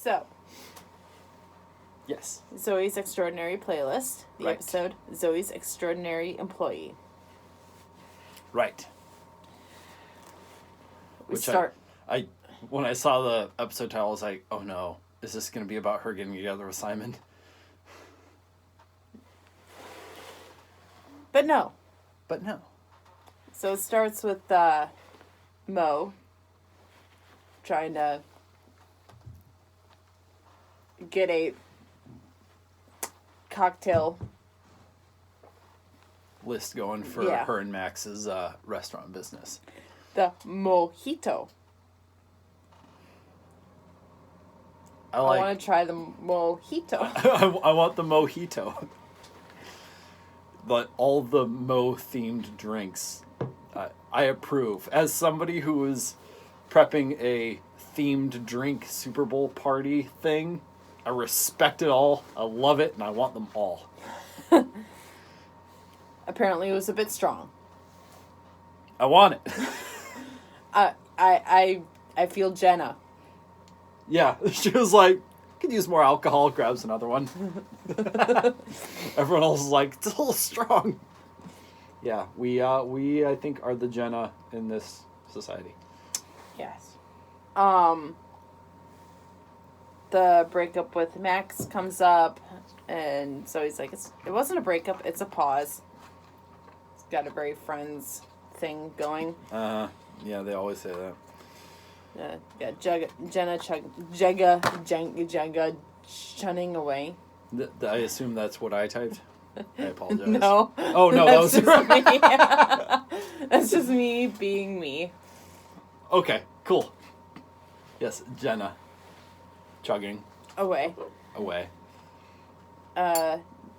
So, Yes. Zoey's Extraordinary Playlist. The Right. episode, Zoey's Extraordinary Employee. Right. We start... I when I saw the episode title, I was like, oh no, is this going to be about her getting together with Simon? But no. But no. So it starts with Mo trying to get a cocktail List going for her and Max's restaurant business. The mojito. I want to try the mojito. I want the mojito. But all the Mo-themed drinks, I approve. As somebody who is prepping a themed drink Super Bowl party thing, I respect it all, I love it, and I want them all. Apparently it was a bit strong. I want it. I feel Jenna. Yeah, she was like, could use more alcohol, grabs another one. Everyone else is like, it's a little strong. Yeah, we I think are the Jenna in this society. Yes. The breakup with Max comes up, and so he's like, it wasn't a breakup, it's a pause. It's got a very Friends thing going. Yeah, they always say that. Jenna shunning away. I assume that's what I typed. I apologize. No. Oh, no, that was... me. That's just me being me. Okay, cool. Yes, Jenna. Chugging. Away.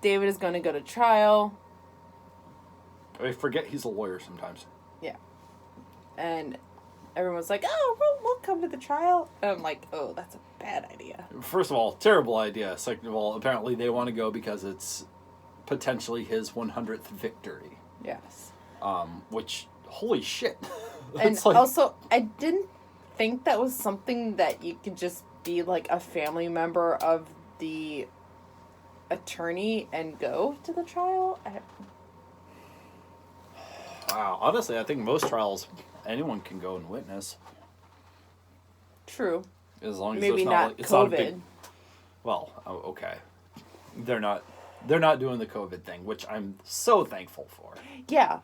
David is going to go to trial. I forget he's a lawyer sometimes. Yeah. And everyone's like, oh, we'll come to the trial. And I'm like, oh, that's a bad idea. First of all, terrible idea. Second of all, apparently they want to go because it's potentially his 100th victory. Yes. Which, holy shit. And also, I didn't think that was something that you could just be like a family member of the attorney and go to the trial. Wow, honestly, I think most trials, anyone can go and witness. True. As long as maybe not it's COVID. not a big... Well, okay. They're not doing the COVID thing, which I'm so thankful for. Yeah.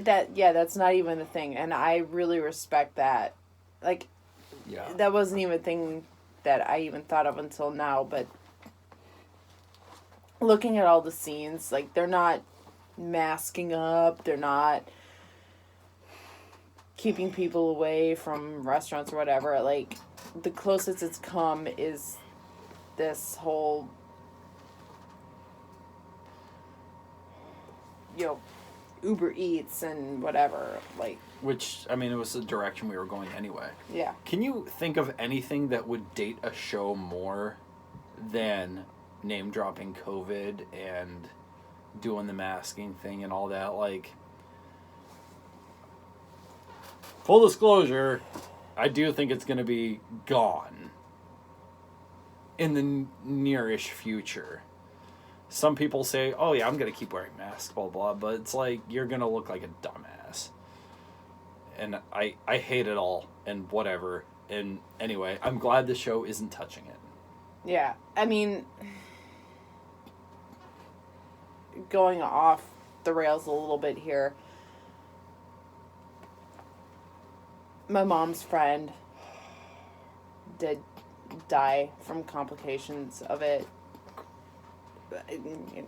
That's not even a thing, and I really respect that. Like, yeah, that wasn't even a thing that I even thought of until now, but looking at all the scenes, like, they're not masking up, they're not keeping people away from restaurants or whatever. Like, the closest it's come is this whole, Uber Eats and whatever, like... Which, I mean, it was the direction we were going anyway. Yeah. Can you think of anything that would date a show more than name-dropping COVID and doing the masking thing and all that? Like, full disclosure, I do think it's going to be gone in the nearish future. Some people say, oh yeah, I'm going to keep wearing masks, blah, blah, but it's like, you're going to look like a dumbass. And I hate it all, and whatever. And anyway, I'm glad the show isn't touching it. Yeah, I mean, going off the rails a little bit here, my mom's friend did die from complications of it.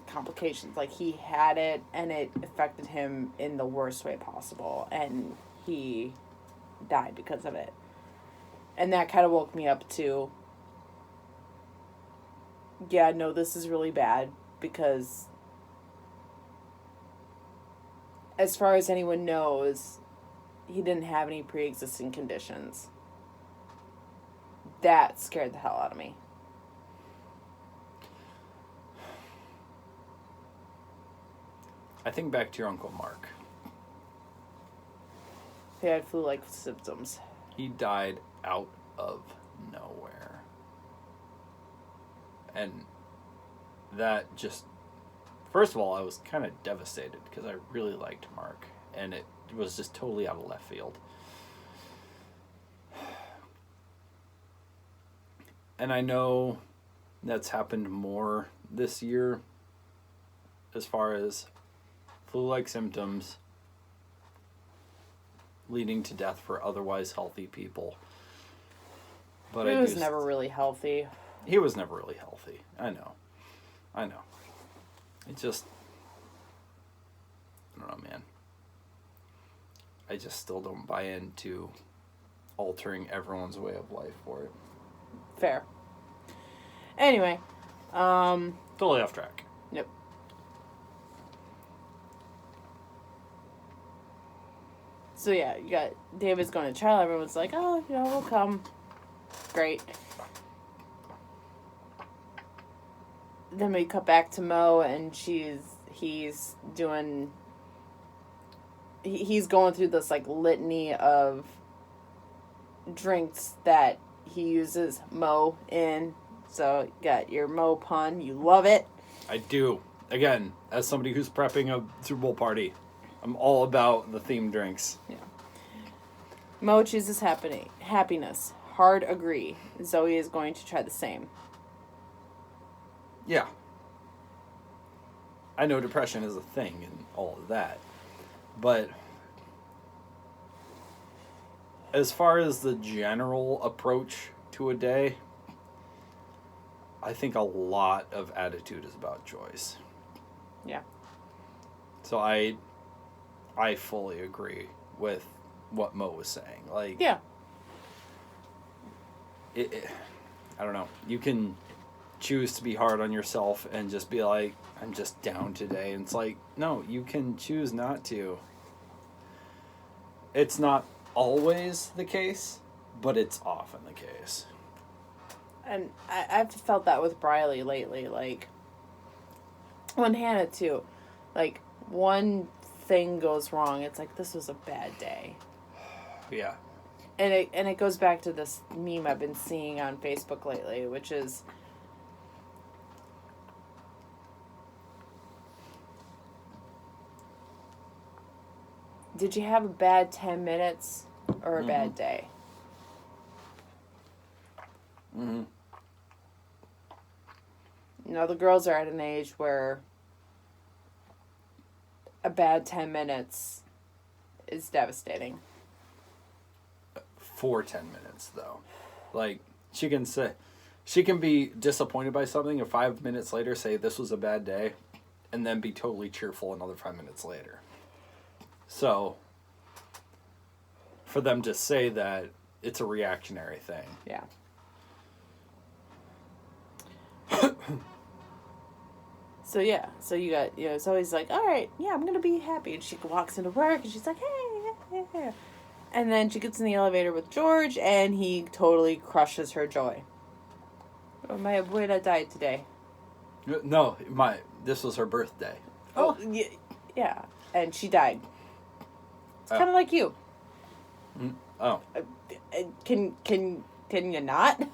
Complications, like, he had it and it affected him in the worst way possible, and he died because of it. And that kind of woke me up to, yeah, no, this is really bad, because as far as anyone knows, he didn't have any pre-existing conditions. That scared the hell out of me. I think back to your Uncle Mark. He had flu-like symptoms. He died out of nowhere. And that just... First of all, I was kind of devastated because I really liked Mark. And it was just totally out of left field. And I know that's happened more this year as far as flu-like symptoms leading to death for otherwise healthy people. But he was never really healthy. He was never really healthy. I know. It just... I don't know, man. I just still don't buy into altering everyone's way of life for it. Fair. Anyway. Totally off track. Yep. So yeah, you got David's going to trial. Everyone's like, oh, we'll come. Great. Then we cut back to Mo, and he's going through this like litany of drinks that he uses Mo in. So you got your Mo pun. You love it. I do. Again, as somebody who's prepping a Super Bowl party, I'm all about the themed drinks. Yeah. Mo chooses happiness. Hard agree. Zoey is going to try the same. Yeah. I know depression is a thing and all of that. But as far as the general approach to a day, I think a lot of attitude is about choice. Yeah. So I fully agree with what Mo was saying. Like, yeah. I don't know. You can choose to be hard on yourself and just be like, I'm just down today. And it's like, no, you can choose not to. It's not always the case, but it's often the case. And I've felt that with Briley lately. Like, when Hannah, too. Like, one thing goes wrong. It's like, this was a bad day. Yeah. And it goes back to this meme I've been seeing on Facebook lately, which is... Did you have a bad 10 minutes or a bad day? Mm-hmm. You know, the girls are at an age where a bad 10 minutes is devastating. For 10 minutes, though. Like, she can be disappointed by something and 5 minutes later say this was a bad day and then be totally cheerful another 5 minutes later. So, for them to say that, it's a reactionary thing. Yeah. So yeah, so you got, Zoe's like, all right, yeah, I'm going to be happy. And she walks into work and she's like, hey. And then she gets in the elevator with George and he totally crushes her joy. Oh, my abuela died today. No, this was her birthday. Oh, yeah. And she died. It's kind of like you. Oh. Can you not?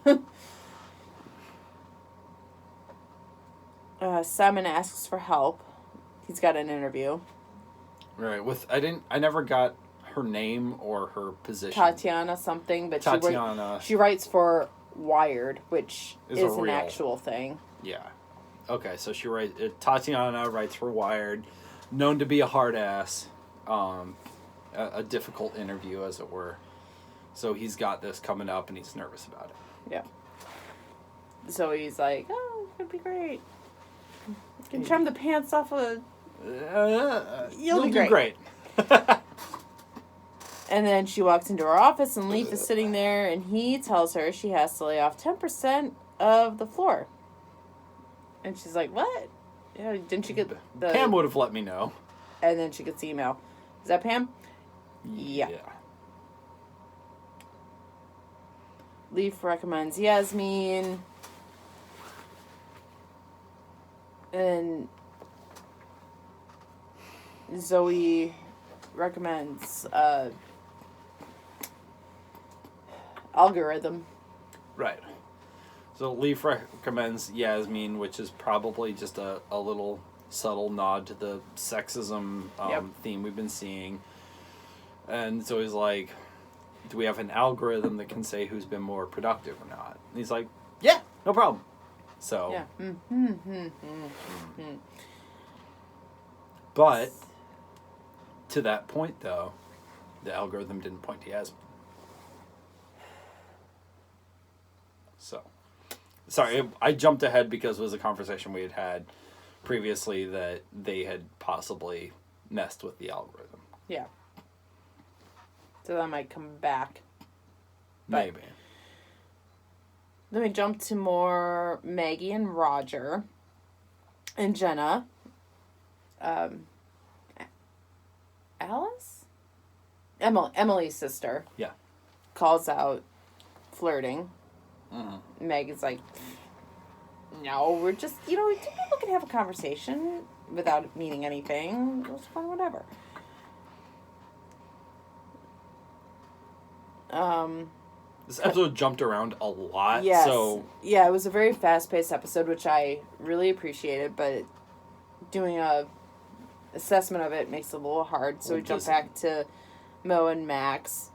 Simon asks for help. He's got an interview. Right. I never got her name or her position. Tatiana something, but she writes for Wired, which is an actual thing. Yeah. Okay, so Tatiana writes for Wired, known to be a hard ass, a difficult interview, as it were. So he's got this coming up, and he's nervous about it. Yeah. So he's like, oh, it's going to be great. You can trim the pants off of... You'll be great. And then she walks into her office, and Leaf is sitting there, and he tells her she has to lay off 10% of the floor. And she's like, what? Yeah, didn't she get the... Pam would have let me know. And then she gets the email. Is that Pam? Yeah. Leaf recommends Yasmin. And Zoey recommends Algorithm. Right. So Leaf recommends Yasmin, which is probably just a little subtle nod to the sexism theme we've been seeing. And so he's like, do we have an algorithm that can say who's been more productive or not? And he's like, yeah, no problem. So. Yeah. But, to that point, though, the algorithm didn't point to Yasmin. So. Sorry, I jumped ahead because it was a conversation we had previously that they had possibly messed with the algorithm. Yeah. So that might come back. Maybe. Then we jump to more Maggie and Roger and Jenna. Alice? Emily's sister. Yeah. Calls out flirting. Mm-hmm. Maggie's like, no, we're just, two people can have a conversation without meaning anything. It's fun, whatever. This episode jumped around a lot, yes. so... Yeah, it was a very fast-paced episode, which I really appreciated, but doing a assessment of it makes it a little hard, so we jump back to Mo and Max.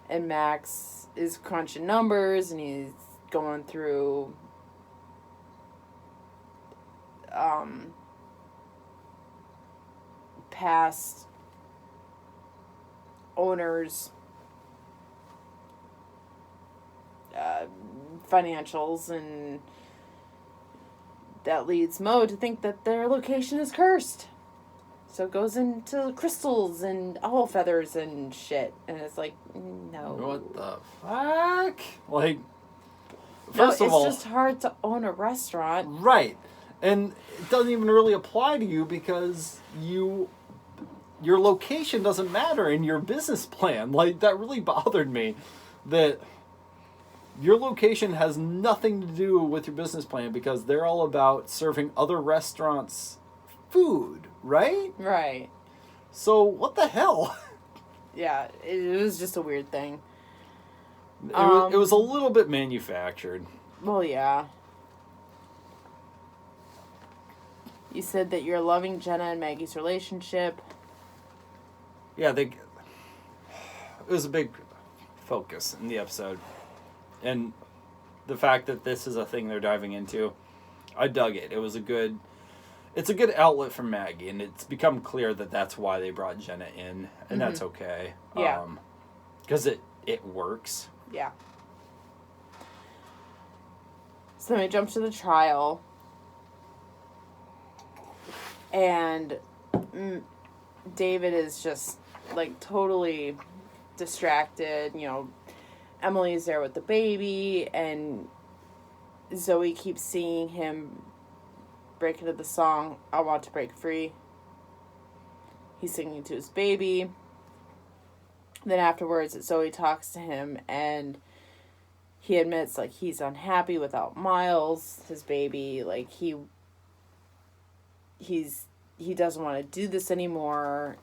And Max is crunching numbers, and he's going through past owners' financials, and that leads Mo to think that their location is cursed. So it goes into crystals and owl feathers and shit. And it's like, no. What the fuck? Like, first of all... it's just hard to own a restaurant. Right. And it doesn't even really apply to you because your location doesn't matter in your business plan. Like, that really bothered me. That your location has nothing to do with your business plan because they're all about serving other restaurants food, right? Right. So, what the hell? Yeah, it was just a weird thing. It was a little bit manufactured. Well, yeah. You said that you're loving Jenna and Maggie's relationship. Yeah, it was a big focus in the episode. And the fact that this is a thing they're diving into, I dug it. It's a good outlet for Maggie, and it's become clear that that's why they brought Jenna in, and that's okay. Yeah. Because it works. Yeah. So then we jump to the trial. And David is just, like, totally distracted. Emily's there with the baby, and Zoey keeps seeing him break into the song, I Want to Break Free. He's singing to his baby. Then afterwards, Zoey talks to him, and he admits, like, he's unhappy without Miles, his baby. Like, he doesn't want to do this anymore.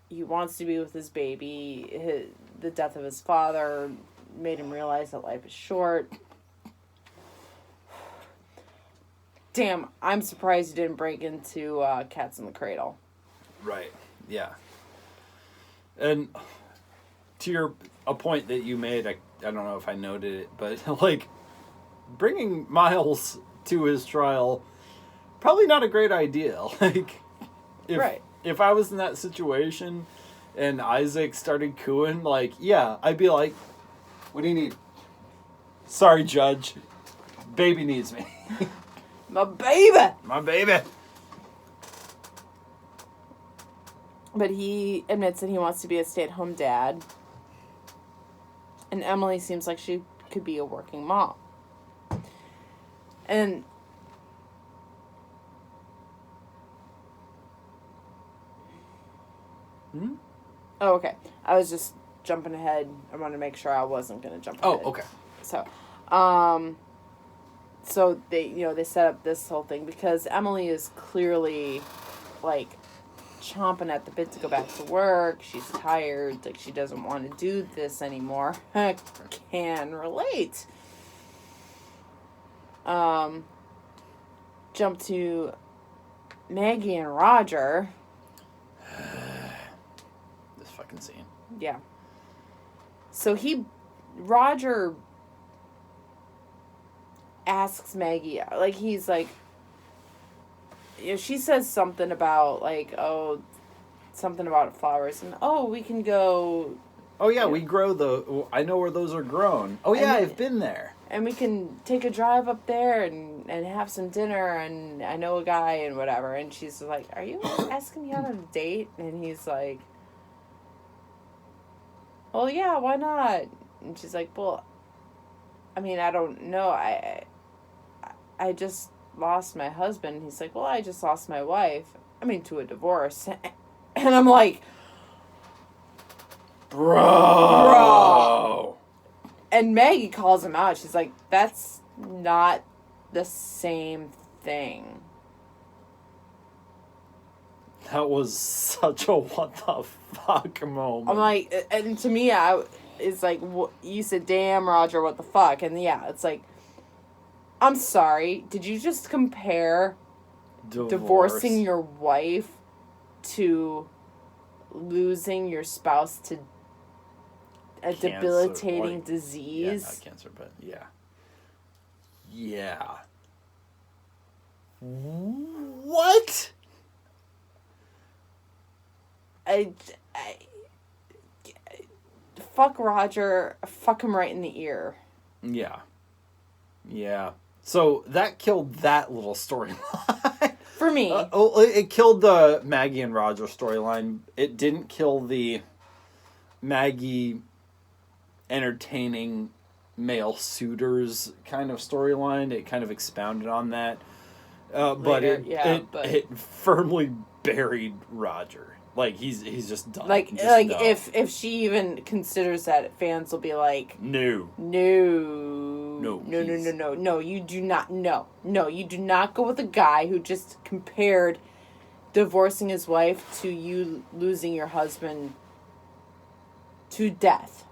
He wants to be with his baby. The death of his father made him realize that life is short. Damn, I'm surprised he didn't break into Cats in the Cradle. Right, yeah. And to a point that you made, I don't know if I noted it, but, like, bringing Miles to his trial, probably not a great idea. Like, if I was in that situation and Isaac started cooing, like, yeah, I'd be like, what do you need? Sorry, Judge. Baby needs me. My baby! My baby! But he admits that he wants to be a stay-at-home dad. And Emily seems like she could be a working mom. And... Oh, okay. I was just jumping ahead. I wanted to make sure I wasn't going to jump ahead. Oh, okay. So they set up this whole thing because Emily is clearly, like, chomping at the bit to go back to work. She's tired. Like, she doesn't want to do this anymore. I can relate. Jump to Maggie and Roger. This fucking scene. Yeah. So Roger asks Maggie, like, he's like, you know, she says something about, like, something about flowers, and, we can go. Oh, yeah, we grow I know where those are grown. Oh, yeah, I've been there. And we can take a drive up there and have some dinner, and I know a guy and whatever. And she's like, are you asking me out on a date? And he's like, well, yeah, why not? And she's like, well, I mean, I don't know. I just lost my husband. He's like, well, I just lost my wife. I mean, to a divorce. And I'm like, Bro. And Maggie calls him out. She's like, that's not the same thing. That was such a what the fuck moment. I'm like, and to me, it's like, you said, damn, Roger, what the fuck? And yeah, it's like, I'm sorry, did you just compare divorcing your wife to losing your spouse to a cancer, debilitating disease? Yeah, not cancer, but yeah. Yeah. What? I fuck Roger, fuck him right in the ear. Yeah. Yeah. So that killed that little storyline. For me. It killed the Maggie and Roger storyline. It didn't kill the Maggie entertaining male suitors kind of storyline. It kind of expounded on that. But it firmly buried Roger. Like, he's just done. Like, if she even considers that, fans will be like, No, you do not, no, you do not go with a guy who just compared divorcing his wife to you losing your husband to death.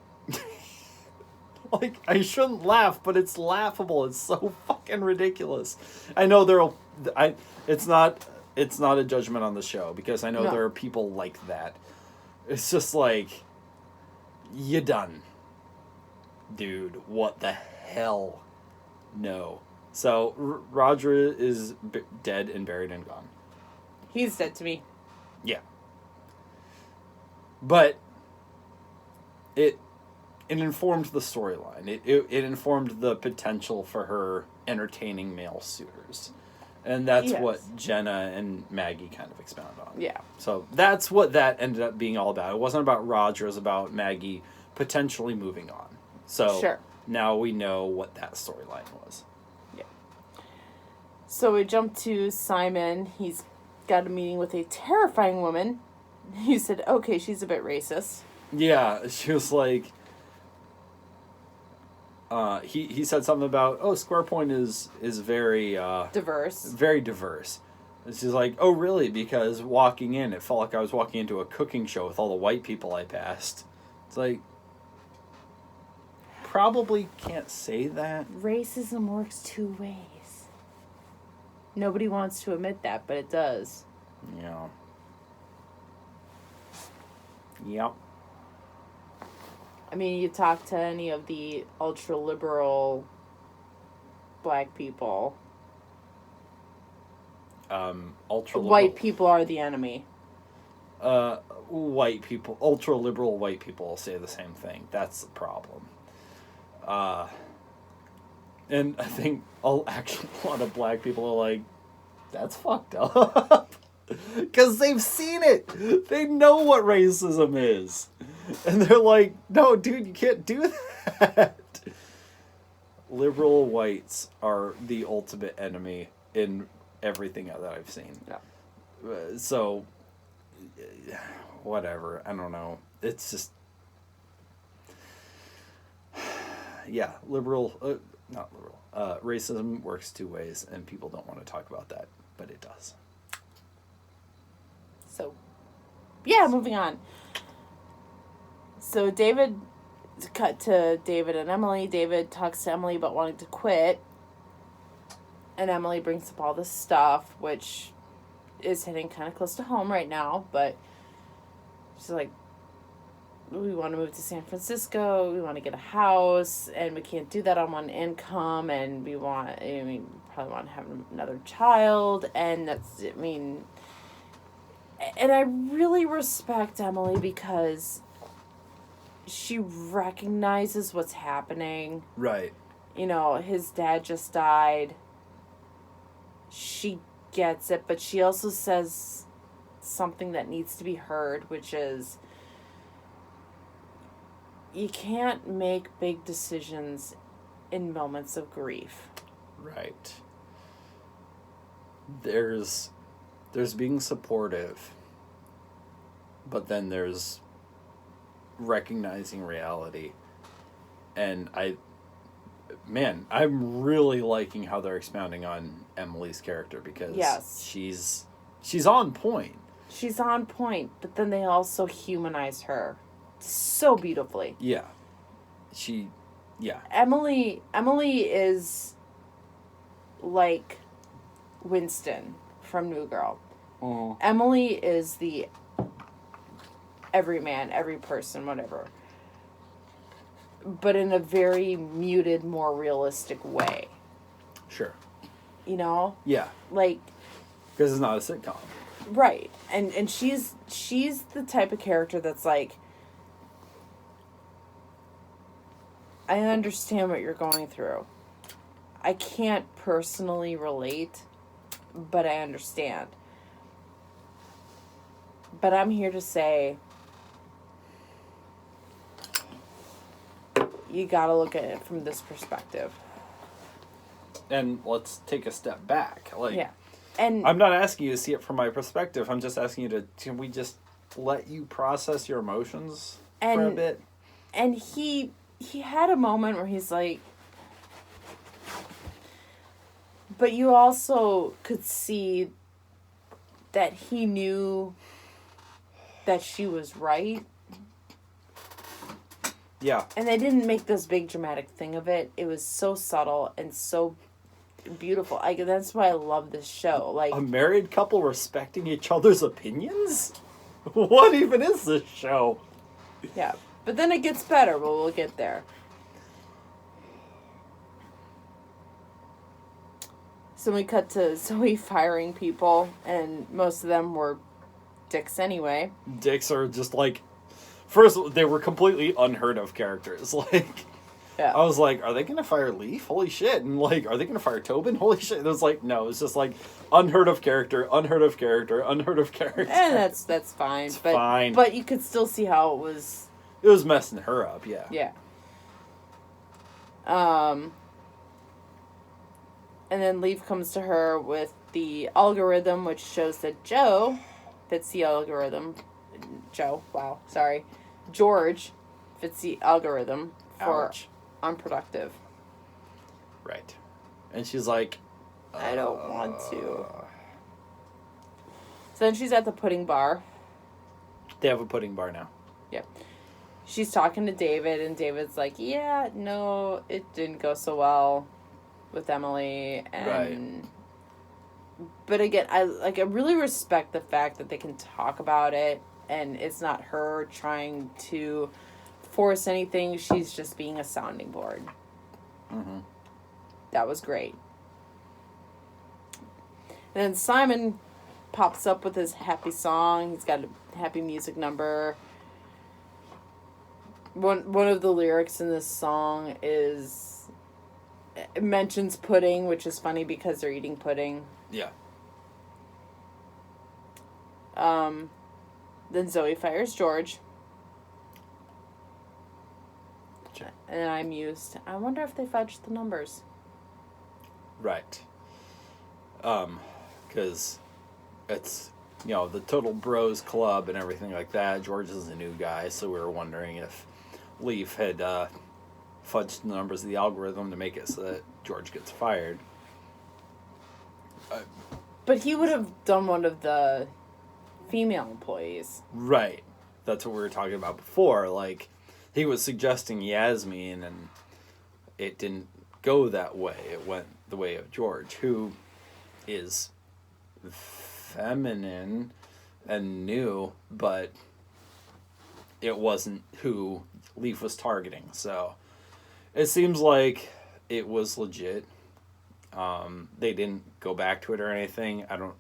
Like, I shouldn't laugh, but it's laughable. It's so fucking ridiculous. I know it's not a judgment on the show, because I know there are people like that. It's just like, you done. Dude, what the hell? No. So, Roger is dead and buried and gone. He's dead to me. Yeah. But it informed the storyline. It informed the potential for her entertaining male suitors. And that's what Jenna and Maggie kind of expound on. Yeah. So that's what that ended up being all about. It wasn't about Roger. It was about Maggie potentially moving on. So now we know what that storyline was. Yeah. So we jump to Simon. He's got a meeting with a terrifying woman. He said, okay, she's a bit racist. Yeah, she was like... he said something about, Square Point is very... diverse. Very diverse. And she's like, oh, really? Because walking in, it felt like I was walking into a cooking show with all the white people I passed. It's like... Probably can't say that. Racism works two ways. Nobody wants to admit that, but it does. Yeah. Yep. I mean, you talk to any of the ultra-liberal black people. Ultra-liberal... White people are the enemy. White people... Ultra-liberal white people will say the same thing. That's the problem. And I think actually a lot of black people are like, that's fucked up. Because they've seen it. They know what racism is. And they're like, no, dude, you can't do that. Liberal whites are the ultimate enemy in everything that I've seen. Yeah. So, whatever. I don't know. It's just... Yeah, racism works two ways, and people don't want to talk about that, but it does. So, yeah, moving on. So cut to David and Emily. David talks to Emily about wanting to quit. And Emily brings up all this stuff, which is hitting kind of close to home right now, but she's like, we want to move to San Francisco, we want to get a house, and we can't do that on one income, and we probably want to have another child, and and I really respect Emily because she recognizes what's happening. Right. His dad just died. She gets it, but she also says something that needs to be heard, which is, you can't make big decisions in moments of grief. Right. There's being supportive, but then there's recognizing reality. And I'm really liking how they're expounding on Emily's character, because yes, she's on point. She's on point, but then they also humanize her so beautifully. Yeah. Emily is like Winston from New Girl. Uh-huh. Emily is the every man, every person, whatever. But in a very muted, more realistic way. Sure. Yeah. Because it's not a sitcom. Right. And she's the type of character that's like, I understand what you're going through. I can't personally relate, but I understand. But I'm here to say, you gotta look at it from this perspective. And let's take a step back. Yeah. And I'm not asking you to see it from my perspective. I'm just asking you can we just let you process your emotions for a bit? And he had a moment where he's like, but you also could see that he knew that she was right. Yeah. And they didn't make this big dramatic thing of it. It was so subtle and so beautiful. That's why I love this show. Like, a married couple respecting each other's opinions? What even is this show? Yeah. But then it gets better, but we'll get there. So we cut to Zoe firing people, and most of them were dicks anyway. Dicks are just like... First, they were completely unheard of characters. Yeah. I was like, are they going to fire Leaf? Holy shit. And are they going to fire Tobin? Holy shit. It was like, no, it's just like unheard of character, unheard of character, unheard of character. And that's fine. It's fine. But you could still see how it was... It was messing her up, yeah. Yeah. And then Leaf comes to her with the algorithm, which shows that Joe fits the algorithm. George fits the algorithm for unproductive. Right. And she's like, I don't want to. So then she's at the pudding bar. They have a pudding bar now. Yeah. She's talking to David, and David's like, yeah, no, it didn't go so well with Emily. And right. But again, I really respect the fact that they can talk about it, and it's not her trying to force anything. She's just being a sounding board. Mm-hmm. That was great. And then Simon pops up with his happy song. He's got a happy music number. One of the lyrics in this song it mentions pudding, which is funny because they're eating pudding. Yeah. Then Zoe fires George. Sure. And I mused, I wonder if they fudged the numbers. Right. Because it's, the Total Bros Club and everything like that. George is a new guy, so we were wondering if Leaf had fudged the numbers of the algorithm to make it so that George gets fired. But he would have done one of the female employees. Right. That's what we were talking about before. He was suggesting Yasmin, and it didn't go that way. It went the way of George, who is feminine and new, but it wasn't who Leaf was targeting. So it seems like it was legit. They didn't go back to it or anything. I don't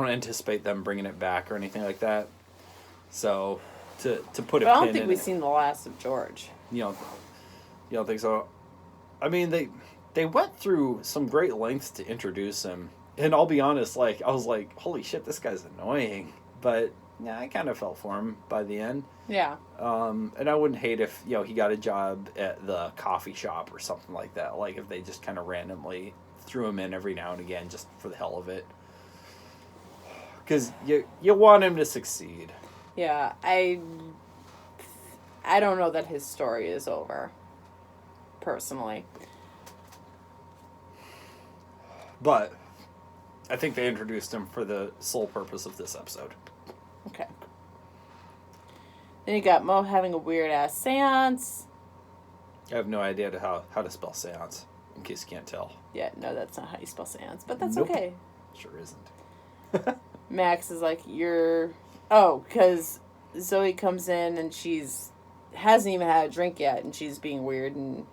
anticipate them bringing it back or anything like that. So to put But I don't think we've seen the last of George. You don't think so? I mean, they went through some great lengths to introduce him, and I'll be honest, like I was like, holy shit, this guy's annoying. But yeah, I kind of felt for him by the end. Yeah. And I wouldn't hate if he got a job at the coffee shop or something like that. Like if they just kind of randomly threw him in every now and again just for the hell of it. Because you want him to succeed. Yeah, I don't know that his story is over, personally. But I think they introduced him for the sole purpose of this episode. Okay. Then you got Mo having a weird-ass seance. I have no idea how to spell seance, in case you can't tell. Yeah, no, that's not how you spell seance, but that's Nope. okay. Sure isn't. Max is like, Oh, because Zoey comes in and hasn't even had a drink yet, and she's being weird, and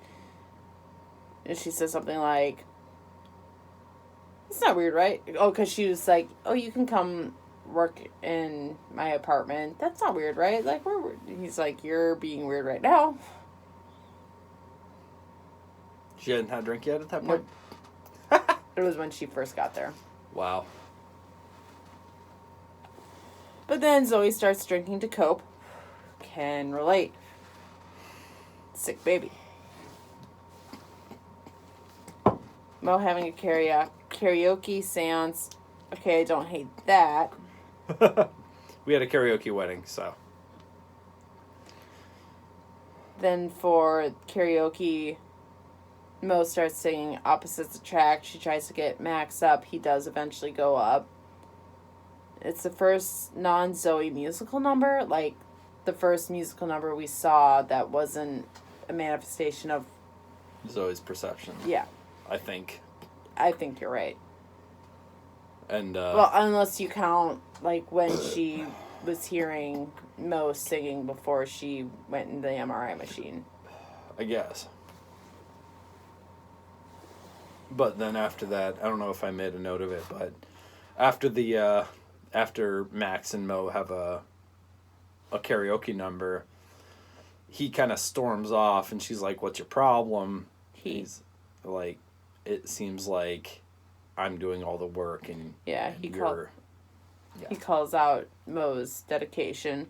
she says something like, it's not weird, right? Oh, because she was like, oh, you can come work in my apartment. That's not weird, right? Like, he's like, you're being weird right now. She hadn't had a drink yet at that point? Nope. It was when she first got there. Wow. But then Zoey starts drinking to cope. Can relate. Sick baby. Mo having a karaoke seance. Okay, I don't hate that. We had a karaoke wedding, so. Then for karaoke, Mo starts singing Opposites Attract. She tries to get Max up. He does eventually go up. It's the first non-Zoey musical number. Like, the first musical number we saw that wasn't a manifestation of Zoe's perception. Yeah. I think you're right. And well, unless you count like when she was hearing Mo singing before she went in the MRI machine. I guess. But then after that, I don't know if I made a note of it, but after Max and Mo have a karaoke number, he kind of storms off, and she's like, "What's your problem?" He's like, "It seems like I'm doing all the work, and he calls out Mo's dedication."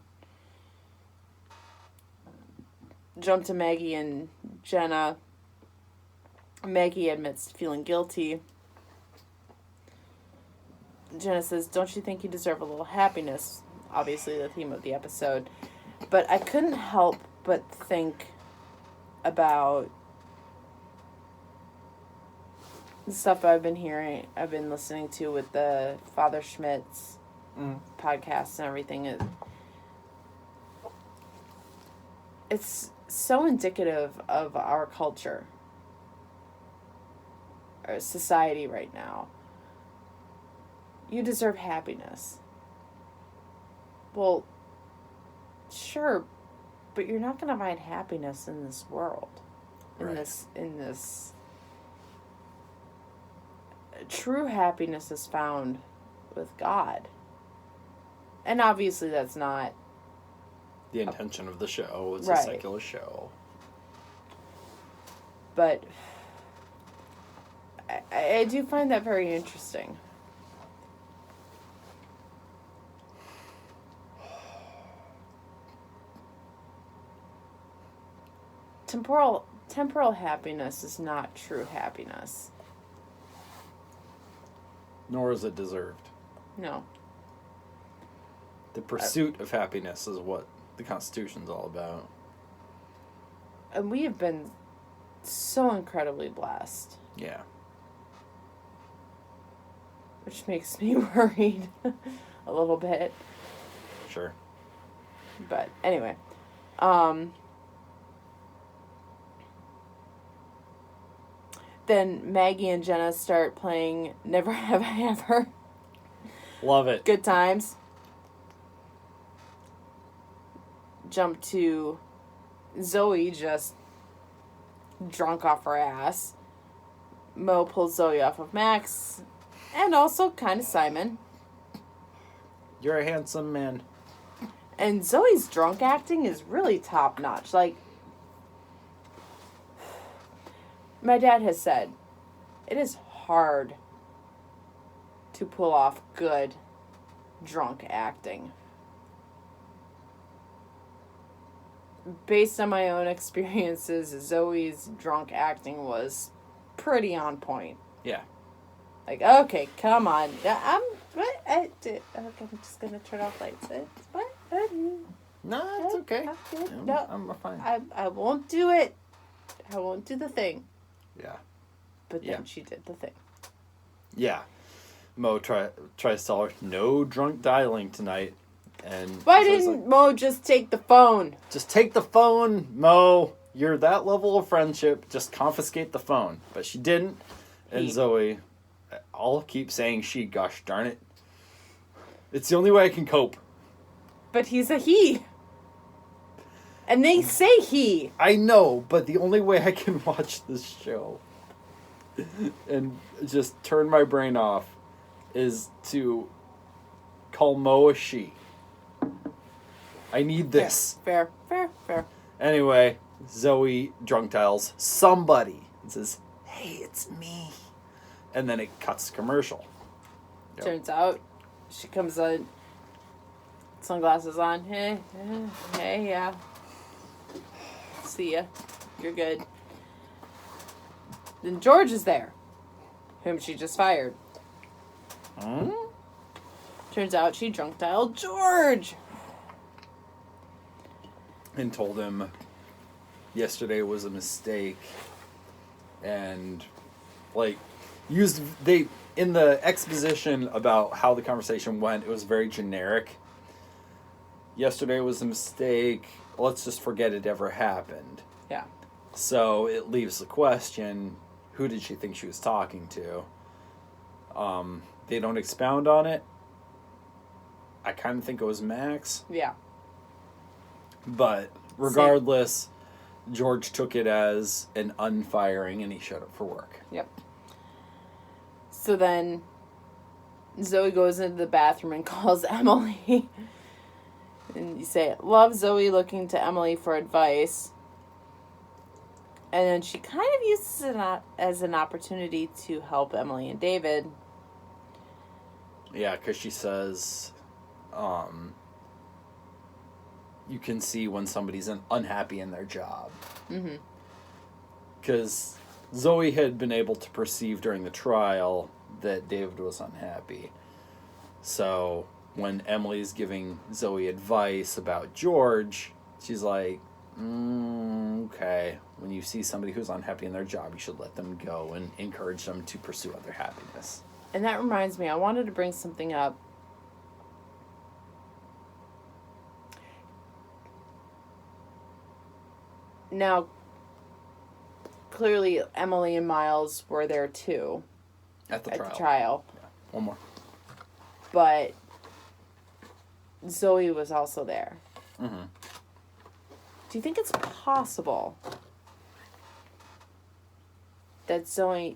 Jump to Maggie and Jenna. Maggie admits to feeling guilty. Jenna says, "Don't you think you deserve a little happiness?" Obviously the theme of the episode. But I couldn't help but think about the stuff I've been listening to with the Father Schmidt's podcasts and everything. It's so indicative of our culture, our society right now. You deserve happiness. Well, sure, but you're not going to find happiness in this world. In this true happiness is found with God. And obviously that's not the intention of the show. It's right. A secular show. But I do find that very interesting. Temporal happiness is not true happiness. Nor is it deserved. No. The pursuit of happiness is what the Constitution's all about. And we have been so incredibly blessed. Yeah. Which makes me worried a little bit. Sure. But anyway. Then Maggie and Jenna start playing Never Have I Ever. Love it. Good times. Jump to Zoey just drunk off her ass. Mo pulls Zoey off of Max. And also kind of Simon. You're a handsome man. And Zoey's drunk acting is really top notch. Like, my dad has said, it is hard to pull off good drunk acting. Based on my own experiences, Zoey's drunk acting was pretty on point. Yeah. Like, okay, come on. I'm just gonna turn off lights. No, it's okay. No, I'm fine. I won't do it. I won't do the thing. Yeah. But then she did the thing. Yeah. Mo tries to tell her, no drunk dialing tonight. And why didn't Mo just take the phone? Just take the phone, Mo. You're that level of friendship. Just confiscate the phone. But she didn't. And Zoey, I'll keep saying she, gosh darn it. It's the only way I can cope. But he's a he. And they say he. I know, but the only way I can watch this show and just turn my brain off is to call Mo a she. I need this. Fair. Anyway, Zoey drunk dials somebody and says, hey, it's me. And then it cuts commercial. Yep. Turns out she comes on, sunglasses on. Hey, yeah. See ya. You're good. Then George is there, whom she just fired. Turns out she drunk dialed George. And told him yesterday was a mistake. And, like, in the exposition about how the conversation went, it was very generic. Yesterday was a mistake. Let's just forget it ever happened. Yeah. So it leaves the question, who did she think she was talking to? They don't expound on it. I kind of think it was Max. Yeah. But regardless, George took it as an unfiring and he showed up for work. Yep. So then Zoey goes into the bathroom and calls Emily. And you say, love Zoey looking to Emily for advice. And then she kind of uses it as an opportunity to help Emily and David. Yeah, because she says, you can see when somebody's unhappy in their job. Mm-hmm. Because Zoey had been able to perceive during the trial that David was unhappy. So when Emily's giving Zoey advice about George, she's like, okay, when you see somebody who's unhappy in their job, you should let them go and encourage them to pursue other happiness. And that reminds me, I wanted to bring something up. Now, clearly Emily and Miles were there too. At the trial. Yeah. One more. But Zoey was also there. Mm-hmm. Do you think it's possible that Zoey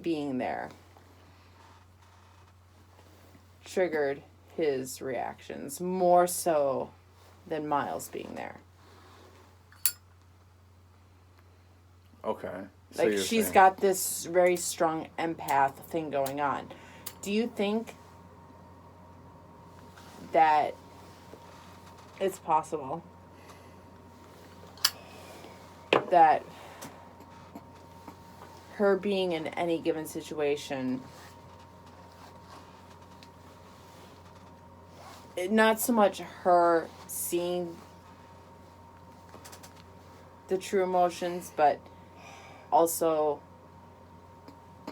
being there triggered his reactions more so than Miles being there? Okay. So like, she's got this very strong empath thing going on. Do you think that it's possible that her being in any given situation, not so much her seeing the true emotions, but also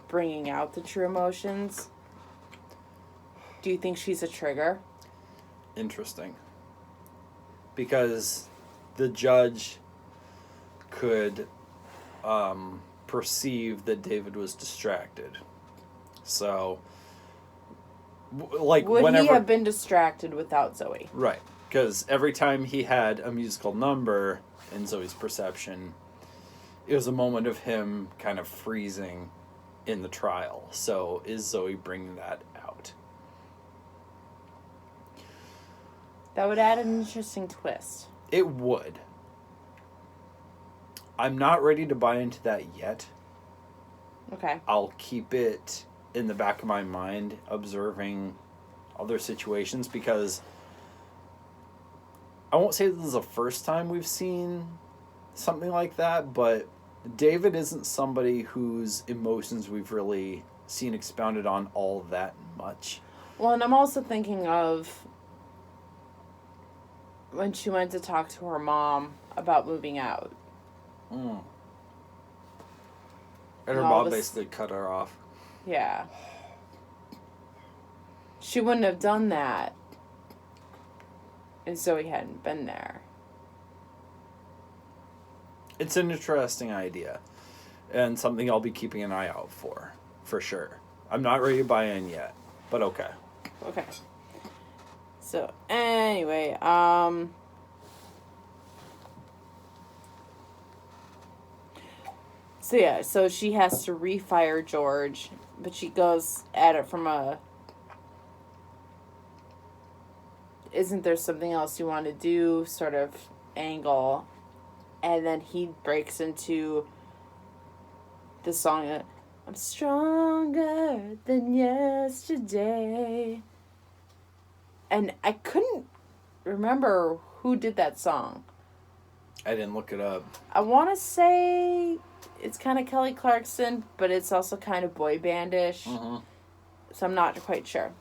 bringing out the true emotions? Do you think she's a trigger? Interesting. Because the judge could perceive that David was distracted. So, like, Would whenever... he have been distracted without Zoey? Right. Because every time he had a musical number in Zoey's perception, it was a moment of him kind of freezing in the trial. So, is Zoey bringing that out? That would add an interesting twist. It would. I'm not ready to buy into that yet. Okay. I'll keep it in the back of my mind, observing other situations, because I won't say this is the first time we've seen something like that, but David isn't somebody whose emotions we've really seen expounded on all that much. Well, and I'm also thinking of when she went to talk to her mom about moving out. Mm. And her And all mom this- basically cut her off. Yeah. She wouldn't have done that if Zoey hadn't been there. It's an interesting idea, and something I'll be keeping an eye out for sure. I'm not ready to buy in yet, but okay. Okay. So, anyway, So yeah, so she has to refire George, but she goes at it from a... Isn't there something else you want to do sort of angle. And then he breaks into the song, I'm stronger than yesterday. And I couldn't remember who did that song. I didn't look it up. I want to say it's kind of Kelly Clarkson, but it's also kind of boy bandish. Mm-hmm. So I'm not quite sure.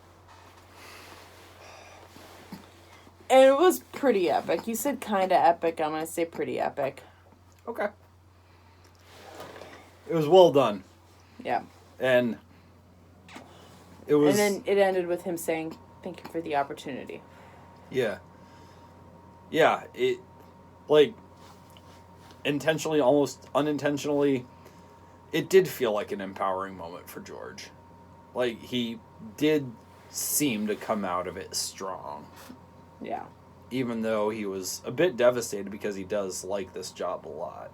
And it was pretty epic. You said kind of epic. I'm going to say pretty epic. Okay. It was well done. Yeah. And it was... And then it ended with him saying, thank you for the opportunity. Yeah. Yeah, it... Like, intentionally, almost unintentionally, it did feel like an empowering moment for George. Like, he did seem to come out of it strong. Yeah. Even though he was a bit devastated because he does like this job a lot.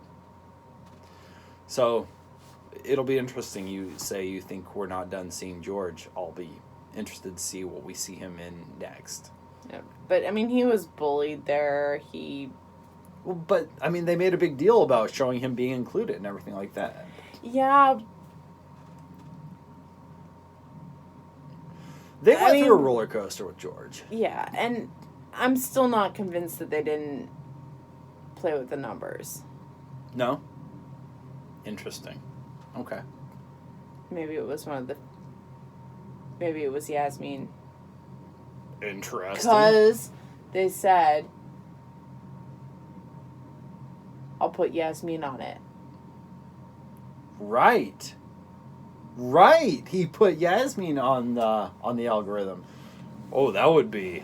So, it'll be interesting. You say you think we're not done seeing George. I'll be interested to see what we see him in next. Yeah. But, I mean, he was bullied there. Well, but, I mean, they made a big deal about showing him being included and everything like that. Yeah. They went mean, through a roller coaster with George. Yeah, and I'm still not convinced that they didn't play with the numbers. No? Interesting. Okay. Maybe it was maybe it was Yasmin. Interesting. Because they said, I'll put Yasmin on it. Right. Right. He put Yasmin on the algorithm. Oh, that would be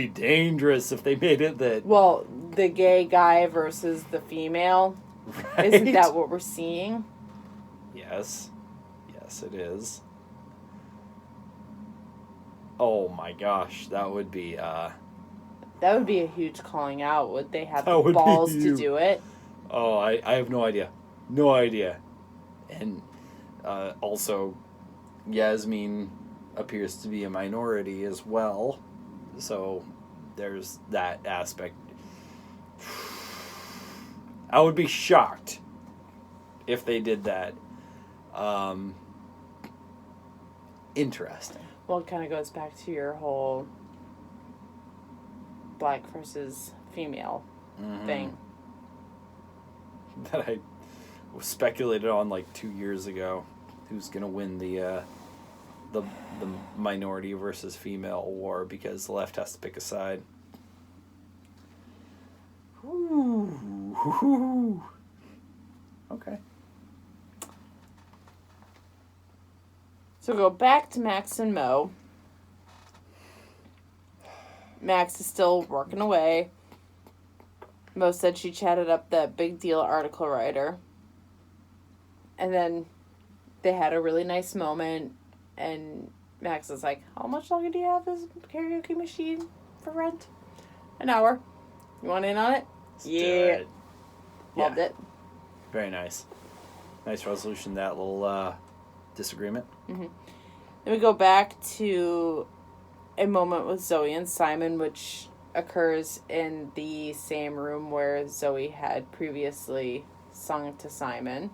dangerous if they made it that. Well, the gay guy versus the female. Right? Isn't that what we're seeing? Yes. Yes, it is. Oh my gosh, that would be That would be a huge calling out. Would they have That the would be balls to huge. do it? Oh, I have no idea. No idea. And also, Yasmin appears to be a minority as well. So, there's that aspect. I would be shocked if they did that. Interesting. Well, it kind of goes back to your whole black versus female thing. That I speculated on like 2 years ago. Who's gonna win the minority versus female war because the left has to pick a side. Ooh. Okay. So go back to Max and Mo. Max is still working away. Mo said she chatted up that big deal article writer. And then they had a really nice moment, and Max is like, how much longer do you have this karaoke machine for rent? An hour. You want in on it? Yeah. Loved it. Very nice. Nice resolution, that little disagreement. Mm-hmm. Then we go back to a moment with Zoey and Simon, which occurs in the same room where Zoey had previously sung to Simon.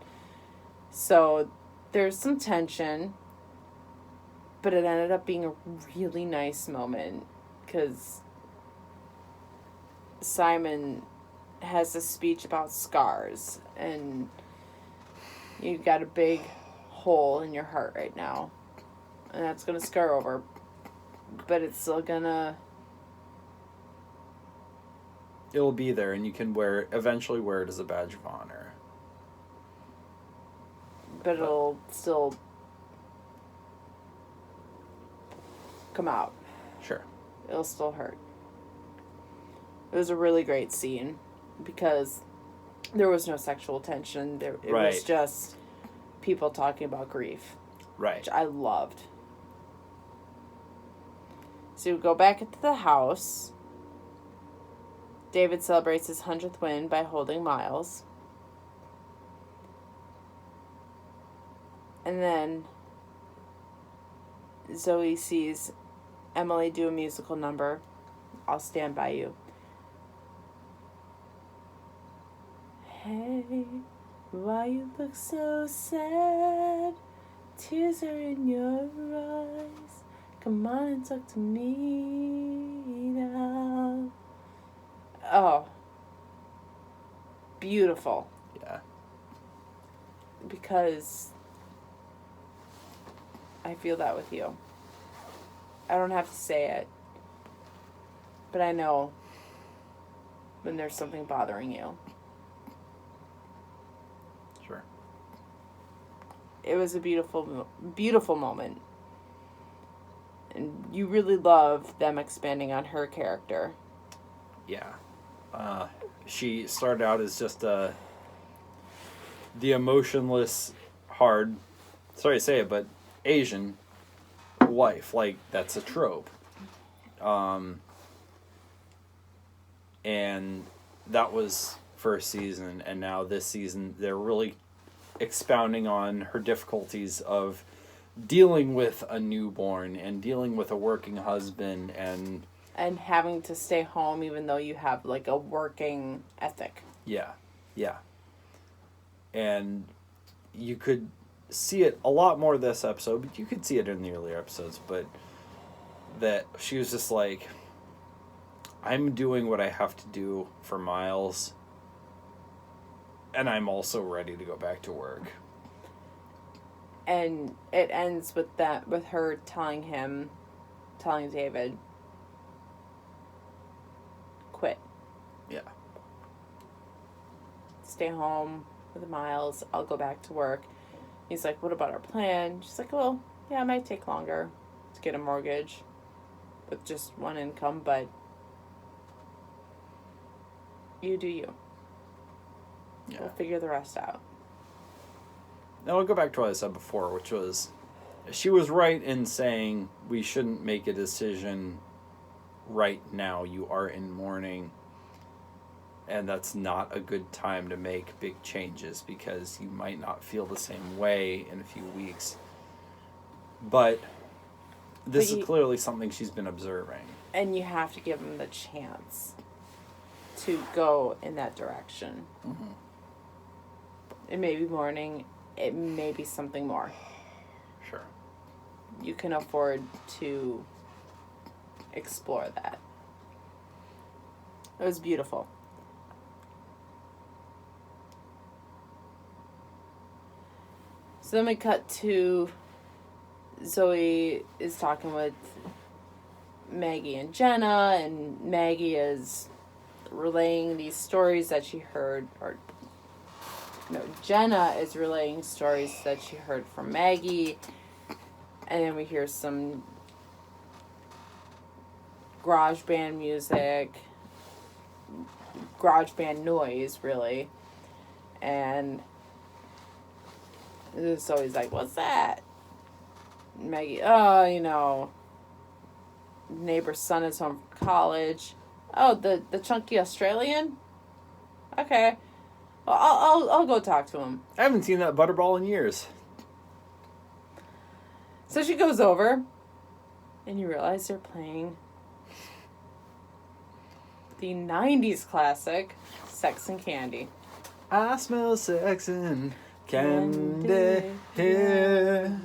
So there's some tension, but it ended up being a really nice moment because Simon has a speech about scars, and you got a big hole in your heart right now, and that's gonna scar over, but it's still gonna... It'll be there, and you can eventually wear it as a badge of honor. But it'll still come out. Sure. It'll still hurt. It was a really great scene because there was no sexual tension. It was just people talking about grief. Right. Which I loved. So we go back into the house. David celebrates his 100th win by holding Miles. And then Zoey sees Emily do a musical number. I'll stand by you. Hey, why you look so sad? Tears are in your eyes. Come on and talk to me now. Oh. Beautiful. Yeah. Because I feel that with you. I don't have to say it. But I know when there's something bothering you. Sure. It was a beautiful, beautiful moment. And you really love them expanding on her character. Yeah. She started out as just the emotionless, hard, sorry to say it, but Asian wife. Like, that's a trope. And that was first season, and now this season they're really expounding on her difficulties of dealing with a newborn and dealing with a working husband and having to stay home even though you have like a working ethic. Yeah. And you could see it a lot more this episode, but you could see it in the earlier episodes, but that she was just like, I'm doing what I have to do for Miles, and I'm also ready to go back to work. And it ends with her telling David, quit. Yeah. Stay home with Miles. I'll go back to work. He's like, what about our plan? She's like, well, yeah, it might take longer to get a mortgage with just one income, but you do you. Yeah. We'll figure the rest out. Now I'll go back to what I said before, which was, she was right in saying we shouldn't make a decision right now. You are in mourning, and that's not a good time to make big changes because you might not feel the same way in a few weeks. But this is clearly something she's been observing. And you have to give him the chance to go in that direction. Mm-hmm. It may be mourning. It may be something more. Sure. You can afford to explore that. It was beautiful. So then we cut to Zoey is talking with Maggie and Jenna, and Maggie is relaying these stories that she heard, Jenna is relaying stories that she heard from Maggie, and then we hear some garage band music, garage band noise, really, and So he's like, what's that? Maggie, oh, you know, neighbor's son is home from college. Oh, the chunky Australian? Okay. Well, I'll go talk to him. I haven't seen that Butterball in years. So she goes over, and you realize they're playing the 90s classic, Sex and Candy. I smell sex and candy here.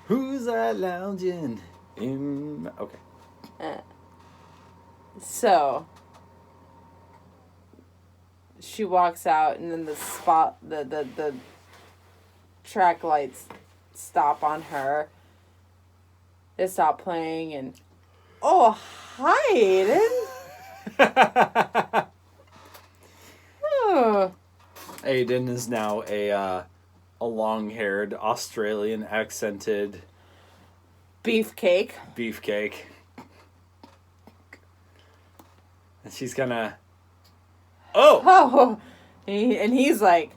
Who's that lounging in... Okay. So she walks out, and then the track lights stop on her. They stop playing, and oh, hi, Aiden. Oh. Aiden is now a long-haired Australian accented Beefcake. And she's gonna... Oh! Oh! And he's like,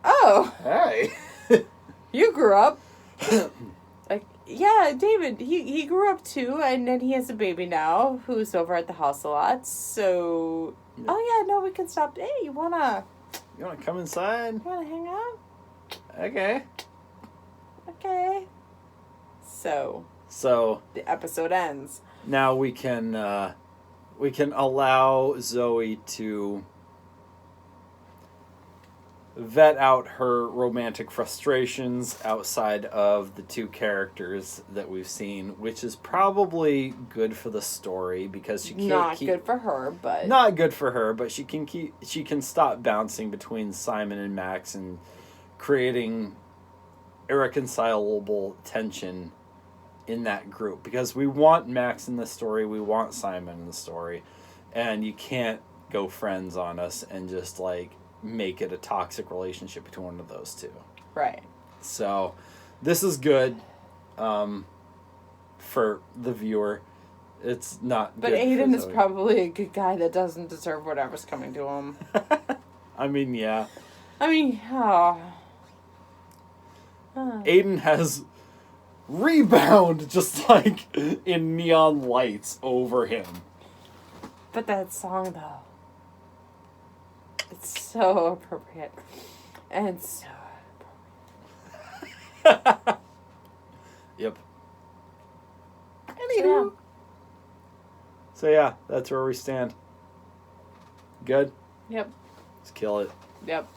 oh! Hey! You grew up. Like, yeah, David, he grew up too, and then he has a baby now who's over at the house a lot, so... Yeah. Oh, yeah, no, we can stop. Hey, you wanna come inside? You wanna hang out? Okay. So the episode ends. Now we can allow Zoe to vet out her romantic frustrations outside of the two characters that we've seen, which is probably good for the story because she can't not good for her, but she can stop bouncing between Simon and Max and creating irreconcilable tension in that group, because we want Max in the story, we want Simon in the story, and you can't go friends on us and just like make it a toxic relationship between one of those two. Right. So this is good for the viewer. It's not but good Aiden is Zoe. probably a good guy that doesn't deserve whatever's coming to him. I mean, yeah. Aiden has rebound just like in neon lights over him. But that song, though, it's so appropriate. And so appropriate. Yep. Anywho. So yeah, that's where we stand. Good? Yep. Let's kill it. Yep.